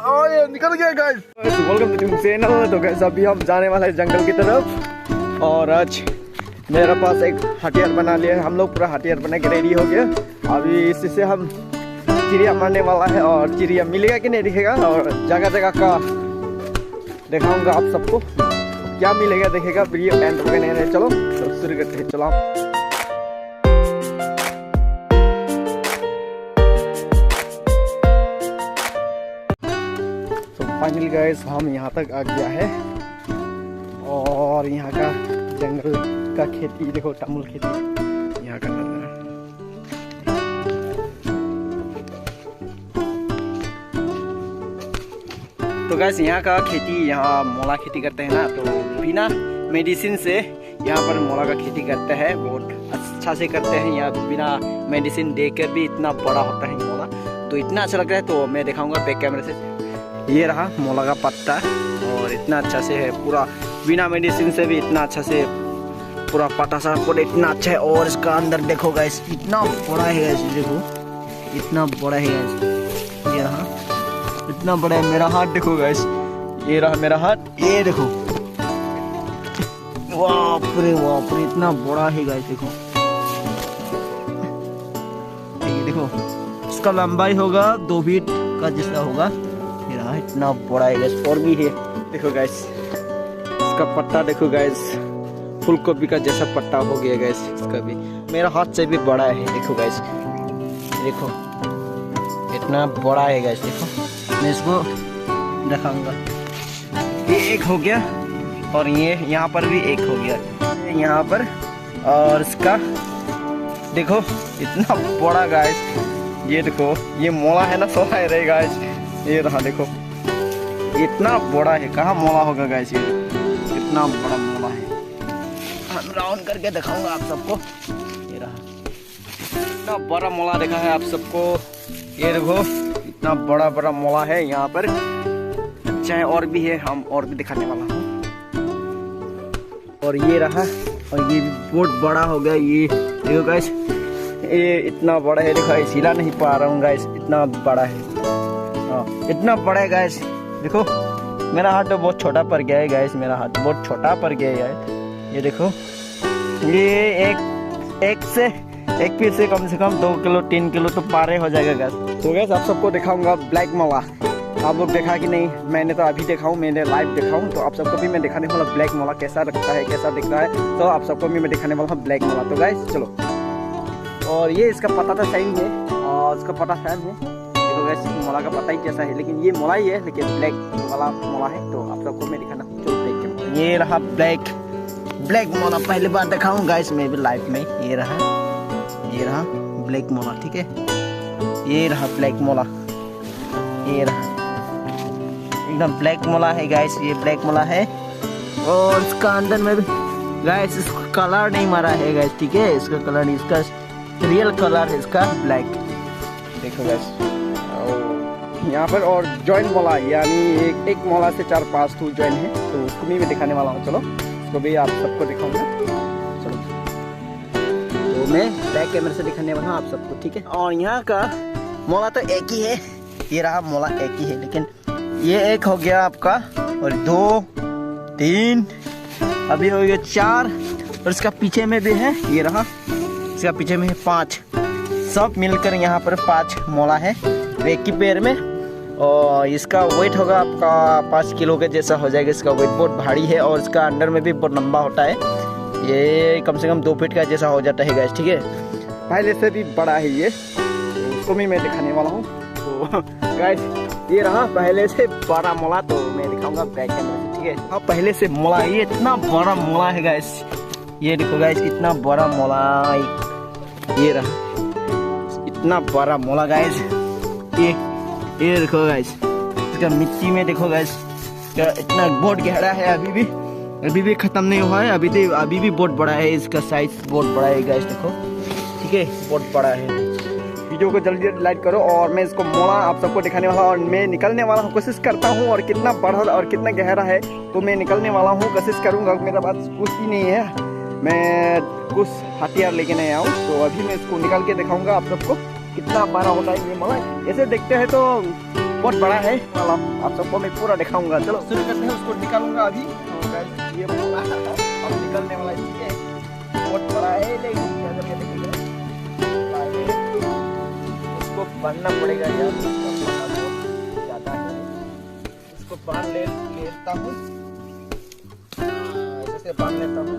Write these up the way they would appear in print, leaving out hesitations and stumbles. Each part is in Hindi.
ओए निकल गया गाइस। Welcome to channel. तो गाइस अभी हम जाने वाले हैं जंगल की तरफ और आज मेरे पास एक हथियार बना लिया है। हम लोग पूरा हथियार बना के रेडी हो गया। अभी इससे हम चिड़िया मारने वाला है और चिड़िया मिलेगा कि नहीं दिखेगा और जगह जगह का दिखाऊंगा आप सबको क्या मिलेगा देखेगा। वीडियो एंड तक नहीं रहे। चलो शुरू करते हैं। चलो फाइनली गाइस हम यहाँ तक आ गया है और यहाँ का जंगल का खेती देखो, तमुल खेती यहाँ का नज़ारा। तो गाइस यहाँ का खेती, यहाँ मोला खेती करते हैं ना, तो बिना मेडिसिन से यहाँ पर मोला का खेती करते हैं। बहुत अच्छा से करते हैं यहाँ, बिना मेडिसिन देकर भी इतना बड़ा होता है मोला। तो इतना अच्छा लग रहा है। तो मैं दिखाऊंगा बैक कैमरे से। ये रहा मोला का पत्ता और इतना अच्छा से है, पूरा बिना मेडिसिन से भी इतना अच्छा से पूरा पत्ता सा पूरा इतना अच्छा है। और इसका अंदर देखो गाइस इतना बड़ा है गाइस, देखो इतना बड़ा है गाइस। ये रहा इतना बड़ा है। मेरा हाथ देखो गाइस, ये रहा मेरा हाथ, ये देखो बाप रे इतना बड़ा है गाइस। देखो ये देखो इसका लंबाई होगा 2 फीट का जैसा होगा। इतना बड़ा है गाइस। और भी है देखो गाइस, इसका पत्ता देखो गाइस, फूल गोभी का जैसा पत्ता हो गया गाइस। इसका भी मेरा हाथ से भी बड़ा है। देखो गाइस, देखो इतना बड़ा है गाइस। देखो मैं इसको दिखाऊंगा। ये एक हो गया और ये यहाँ पर भी एक हो गया यहाँ पर। और इसका देखो इतना बड़ा गाइस। ये देखो ये मोला है ना, सोला है रहे गाइस। ये रहा देखो इतना बड़ा है। कहाँ मोला होगा गाइस, ये इतना बड़ा मोला है। हम राउंड करके दिखाऊंगा आप सबको। ये रहा इतना बड़ा मोला देखा है आप सबको। ये देखो इतना बड़ा बड़ा मोला है यहाँ पर। अच्छा है और भी है, हम और भी दिखाने वाला हूँ। और ये रहा, और ये बहुत बड़ा हो गया। ये देखो गाइस, ये इतना बड़ा है। देखो हिला नहीं पा रहा हूँ गाइस, इतना बड़ा है। इतना बड़ा है गाइस। देखो मेरा हाथ तो बहुत छोटा पड़ गया है गाइस, मेरा हाथ बहुत छोटा पड़ गया है। ये देखो ये एक पीस से कम 2 किलो 3 किलो तो पारे हो जाएगा गाइस। तो गाइस आप सबको दिखाऊंगा ब्लैक मोला। आप लोग देखा कि नहीं? मैंने तो अभी देखा हूँ, मैंने लाइव देखा हूँ। तो आप सबको भी मैं दिखाने वाला ब्लैक मोला कैसा लगता है, कैसा दिखता है। तो आप सबको भी मैं दिखाने वाला हूँ ब्लैक मोला। तो गाइस चलो। और ये इसका पता तो सही है और इसका पता फैम है। मोला का पता ही जैसा है, लेकिन ये मोला ही है, लेकिन ब्लैक वाला मोला है। तो आप सबको मैं दिखाना चलो ब्लैक। ये रहा ब्लैक मोला, पहली बार दिखाऊं गाइस मैं भी लाइव में। ये रहा ब्लैक मोला, ठीक है। ये रहा ब्लैक मोला, ये रहा एकदम ब्लैक मोला है गाइस। ये ब्लैक मोला है और इसका अंदर में भी गाइस इसका कलर नहीं मारा है गाइस, ठीक है। इसका कलर नहीं, इसका रियल कलर है इसका ब्लैक। देखो गाइस यहाँ पर। और जॉइंट मोला, यानी एक मोला से 4-5 टू जॉइंट है। तो उसको भी मैं दिखाने वाला हूँ। चलो उसको भी आप सबको दिखाऊंगा। चलो तो मैं बैक कैमरे से दिखाने वाला हूँ आप सबको, ठीक है। और यहाँ का मोला तो एक ही है। ये रहा मोला एक ही है, लेकिन ये एक हो गया आपका और 2 3 अभी हो गया 4। और इसका पीछे में भी है, ये रहा इसका पीछे में है 5। सब मिलकर यहाँ पर 5 मोला है एक ही पेड़ में। और इसका वेट होगा आपका 5 किलो के जैसा हो जाएगा। इसका वेट बहुत भारी है और इसका अंदर में भी बहुत लंबा होता है। ये कम से कम 2 फीट का जैसा हो जाता है गाइस, ठीक है। पहले से भी बड़ा है ये, उसको भी मैं दिखाने वाला हूँ। तो गाइस ये रहा पहले से बड़ा मोला। तो मैं दिखाऊंगा बैक कैमरे से, ठीक है। हाँ पहले से मोला, ये इतना बड़ा मोला है गाइस। ये देखो गाइस इतना बड़ा मोला, ये रहा इतना बड़ा मोला गाइस। ये देखो गाइस, इसका मिट्टी में देखो गाइस इतना बहुत गहरा है। अभी भी खत्म नहीं हुआ है। अभी भी बहुत बड़ा है। इसका साइज बहुत बड़ा है गाइस, देखो, ठीक है, बहुत बड़ा है। वीडियो को जल्दी लाइक करो। और मैं इसको मोला आप सबको दिखाने वाला हूँ और मैं निकलने वाला हूँ, कोशिश करता हूँ। और कितना बड़ा और कितना गहरा है तो मैं निकलने वाला हूँ, कोशिश करूँगा। मेरा पास कुछ ही नहीं है, मैं कुछ हथियार लेके नहीं आऊँ। तो अभी मैं इसको निकाल के दिखाऊंगा आप सबको कितना बड़ा होता है ये मोला। ऐसे देखते हैं तो बहुत बड़ा है। मतलब आप सबको मैं पूरा दिखाऊंगा। चलो शुरू करते हैं। उसको निकालूंगा अभी। तो गाइस ये मोला अब निकलने वाला है, ठीक है। बहुत बड़ा है, लेकिन क्या करके देखिएगा, इसको बांधना पड़ेगा यार, इसका बहुत ज्यादा है। इसको बांध लेता हूँ, ऐसे बांध लेता हूँ।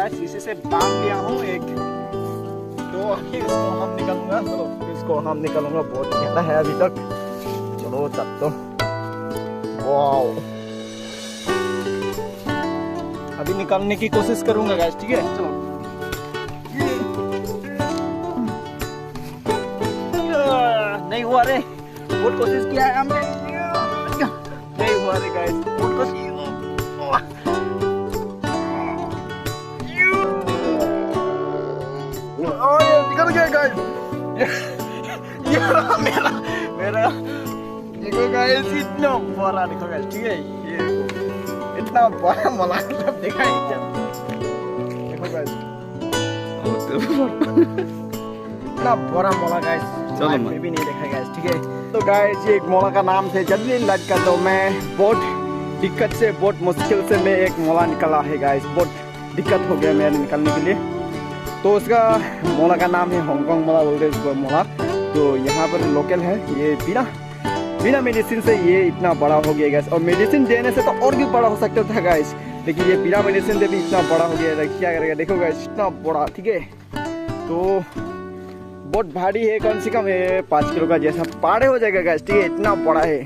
शीशे से बांध लिया हूँ एक, तो अभी इसको हम निकालूंगा। चलो इसको हम निकालूंगा, बहुत गहरा है अभी तक। चलो तब तो वाओ, अभी निकालने की कोशिश करूंगा गाइस, ठीक है। चलो नहीं हुआ रे, बहुत कोशिश किया है हमने, नहीं हुआ रे गाइस, बहुत कोशिश। निकल गया गाइस, ये मेरा देखो गाइस, इतना बड़ा देखो गाइस, ठीक है। ये देखो इतना बड़ा मोला देखा है क्या, देखो गाइस इतना बड़ा मोला गाइस, चलो मैं भी नहीं देखा गाइस, ठीक है। तो गाइस ये एक मोला का नाम से जल्दी लटका, तो मैं बहुत दिक्कत से, बहुत मुश्किल से मैं एक मोला निकला है गाइस, बहुत दिक्कत हो गया मेरे निकलने के लिए। तो उसका मोला का नाम है हांगकांग मोला बोलते हैं इसको मोला। तो यहाँ पर लोकल है ये, बिना मेडिसिन से ये इतना बड़ा हो गया गाइस। और मेडिसिन देने से तो और भी बड़ा हो सकता था गाइस, लेकिन ये बिना मेडिसिन दे भी इतना बड़ा हो गया। क्या करेगा, देखो गाइस इतना बड़ा, ठीक है। तो बहुत भारी है, कम से कम 5 किलो का जैसा पाड़े हो जाएगा गाइस, ठीक है। इतना बड़ा है,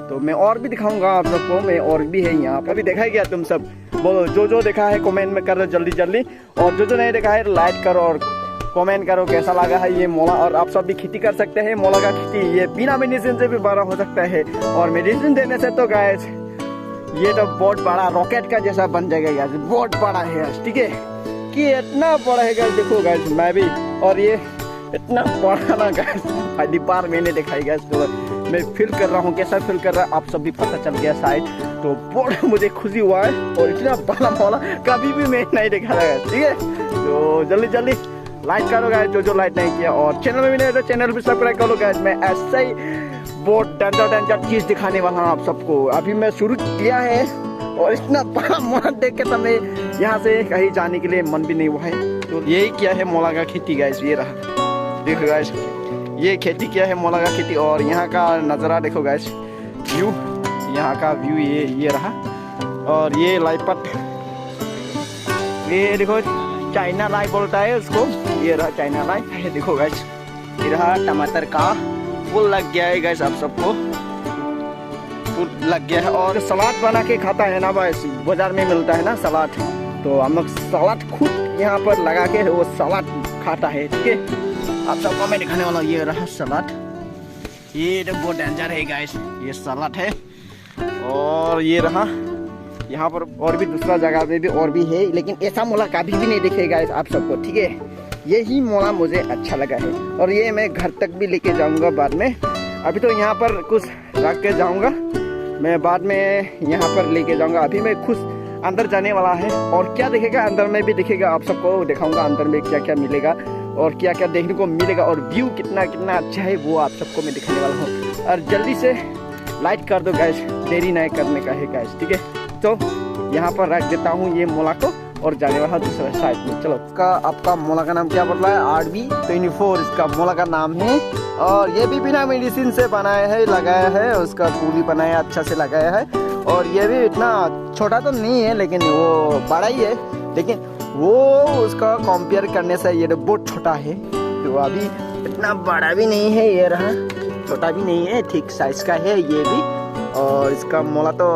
तो मैं और भी दिखाऊंगा आप सबको। मैं और भी है यहाँ पर, अभी देखा है क्या तुम सब, बोलो जो देखा है कमेंट में करो जल्दी जल्दी, और जो नहीं देखा है लाइक करो और कमेंट करो कैसा लगा है ये मोला। और आप सब भी खेती कर सकते हैं मोला का खेती, ये बिना मेडिसिन से भी बड़ा हो सकता है, और मेडिसिन देने से तो गाइस ये तो बहुत बड़ा रॉकेट का जैसा बन जाएगा गाइस, बहुत बड़ा है, ठीक है। कि इतना बड़ा है गाइस, देखो गाइस मैं भी, और ये इतना बड़ा ना गाइस पहली बार मैंने देखा है गाइस। तो मैं फील कर रहा हूँ, कैसा फील कर रहा है आप सब भी पता चल गया शायद। तो बहुत मुझे खुशी हुआ है, और इतना बड़ा मोला कभी भी मैं नहीं देखा था गाइस, ठीक है। तो जल्दी जल्दी लाइक करो गाइस, जो लाइक नहीं किया, और चैनल में भी नहीं तो चैनल भी सब्सक्राइब करो गाइस। मैं ऐसे ही बहुत डेंजर चीज दिखाने वाला हूँ आप सबको। अभी मैं शुरू किया है, और इतना बड़ा मोला देख के तो मैं यहाँ से कहीं जाने के लिए मन भी नहीं हुआ है। तो यही किया है मोला का खेती गाइस, ये रहा देखो गाइस, ये खेती किया है मोला का खेती। और यहाँ का नज़ारा देखो गाइस, व्यू, यहाँ का व्यू ये रहा। और ये लाइपट, ये देखो चाइना लाई बोलता है उसको, ये रहा चाइना लाई है, देखो गाइस। ये रहा टमाटर का फूल लग गया है गाइस, आप सबको फूल लग गया है। और सलाद बना के खाता है ना गाइस, बाजार में मिलता है ना सलाद, तो हम लोग सलाद खुद यहाँ पर लगा के वो सलाद खाता है, ठीक है। आप सबको मैं दिखाने वाला हूँ, ये रहा सलाद, ये तो बहुत डेंजर है गाइस, ये सलाद है। और ये रहा यहाँ पर, और भी दूसरा जगह पे भी और भी है, लेकिन ऐसा मोला कभी भी नहीं दिखेगा गाइस आप सबको, ठीक है। यही मोला मुझे अच्छा लगा है, और ये मैं घर तक भी लेके जाऊंगा बाद में। अभी तो यहाँ पर कुछ रख के जाऊंगा, मैं बाद में यहाँ पर लेके जाऊंगा। अभी मैं खुद अंदर जाने वाला है, और क्या दिखेगा अंदर में भी दिखेगा, आप सबको दिखाऊंगा अंदर में क्या क्या मिलेगा और क्या क्या देखने को मिलेगा, और व्यू कितना अच्छा है वो आप सबको मैं दिखाने वाला हूँ। और जल्दी से लाइक कर दो गाइस, देरी नहीं करने का है गाइस, ठीक है। तो यहाँ पर रख देता हूँ ये मोला को, और जाने वाला दूसरा साइड में। चलो इसका आपका मोला का नाम क्या बोल रहा है, RB24 इसका मोला का नाम है। और ये भी बिना मेडिसिन से बनाया है, लगाया है, उसका पूरी बनाया अच्छा से लगाया है। और ये भी इतना छोटा तो नहीं है, लेकिन वो बड़ा ही है, लेकिन वो उसका कंपेयर करने से ये तो बहुत छोटा है। तो अभी इतना बड़ा भी नहीं है, ये रहा छोटा भी नहीं है, ठीक साइज का है ये भी। और इसका मोला तो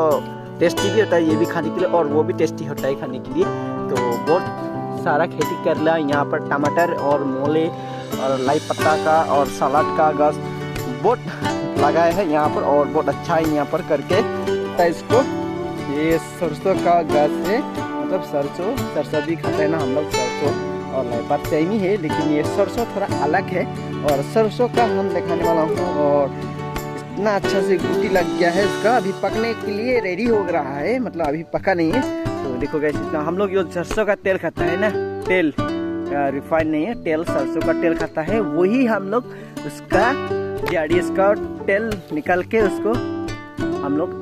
टेस्टी भी होता है, ये भी खाने के लिए, और वो भी टेस्टी होता है खाने के लिए। तो बहुत सारा खेती कर लिया यहाँ पर, टमाटर और मोले और लाई पत्ता का और सलाद का गाछ बहुत लगाया है यहाँ पर, और बहुत अच्छा है यहाँ पर करके इसको। ये सरसों का गाछ है, मतलब सरसों भी खाते हैं ना हम लोग, सरसों और लाइपात सेम ही है, लेकिन ये सरसों थोड़ा अलग है। और सरसों का हम दिखाने वाला हूँ, और इतना अच्छा से गुटी लग गया है इसका, अभी पकने के लिए रेडी हो रहा है, मतलब अभी पका नहीं है। तो देखो गाइस इतना हम लोग जो सरसों का तेल खाता है ना, तेल रिफाइंड नहीं है, तेल सरसों का तेल खाता है, वही हम लोग उसका इसका तेल निकाल के उसको हम लोग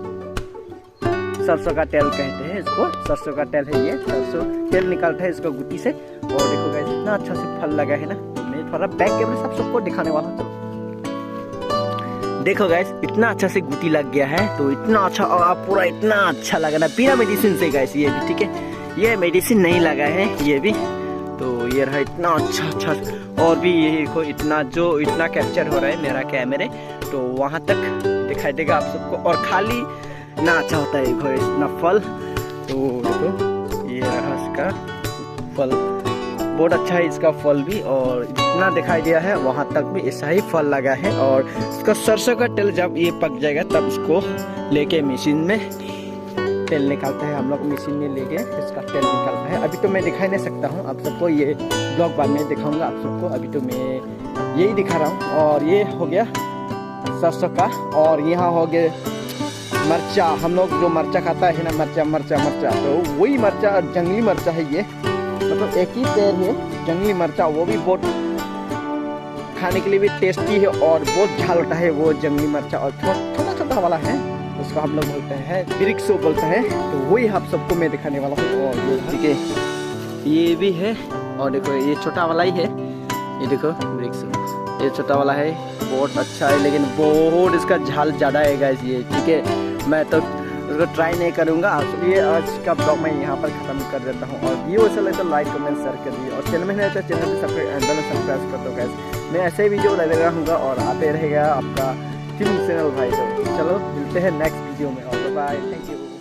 सरसों का तेल कहते हैं इसको। सरसों का तेल है ये, सरसों तेल निकालता है इसको गुटी से। और देखो गाइस इतना अच्छा से फल लगा है ना, तो मैं थोड़ा बैक कैमरा सबको दिखाने वाला हूँ। देखो गाइस इतना अच्छा से गुटी लग गया है, तो इतना अच्छा और पूरा इतना अच्छा लगा ना, बिना मेडिसिन से गाइस ये भी, ठीक है, ये मेडिसिन नहीं लगा है ये भी। तो ये रहा इतना अच्छा और भी ये देखो इतना कैप्चर हो रहा है मेरा कैमरे, तो वहाँ तक दिखाई देगा आप सबको। और खाली ना अच्छा होता है देखो इतना फल, तो देखो ये रहा इसका फल, बहुत अच्छा है इसका फल भी। और इतना दिखाई दिया है वहाँ तक भी ऐसा ही फल लगा है। और इसका सरसों का तेल जब ये पक जाएगा तब इसको लेके मशीन में तेल निकालते हैं हम लोग, मशीन में लेके इसका तेल निकालता है। अभी तो मैं दिखाई नहीं सकता हूँ आप सबको, ये ब्लॉग बाद में दिखाऊंगा आप सबको, अभी तो मैं यही दिखा रहा हूँ। और ये हो गया सरसों का, और यहाँ हो गया मरचा, हम लोग जो मरचा खाता है ना, मरचा, तो वही मरचा जंगली मरचा है ये, मतलब एक ही पेड़ है जंगली मरचा, वो भी बहुत खाने के लिए भी टेस्टी है और बहुत झाल होता है वो जंगली मरचा। और छोटा वाला है उसको हम लोग बोलते हैं बिरिक्सो बोलते हैं, तो वही आप सबको मैं दिखाने वाला हूँ। और ये ठीक है ये भी है, और देखो ये छोटा वाला ही है, ये देखो बिरिक्सो, ये छोटा वाला है, बहुत अच्छा है लेकिन बहुत इसका झाल ज़्यादा है गाइस ये, ठीक है। मैं तो उसको ट्राई नहीं करूँगा। ये आज का ब्लॉग मैं यहाँ पर ख़त्म कर देता हूँ। और वीडियो अच्छा लगे तो लाइक कमेंट शेयर कर दीजिए, और चैनल में नहीं तो चैनल को सब्सक्राइब कर दो गाइस। मैं ऐसे ही वीडियो लाते रहूँगा और आते रहेगा आपका फिल्म चैनल भाई। तो चलो मिलते हैं नेक्स्ट वीडियो में, और बाय, थैंक यू।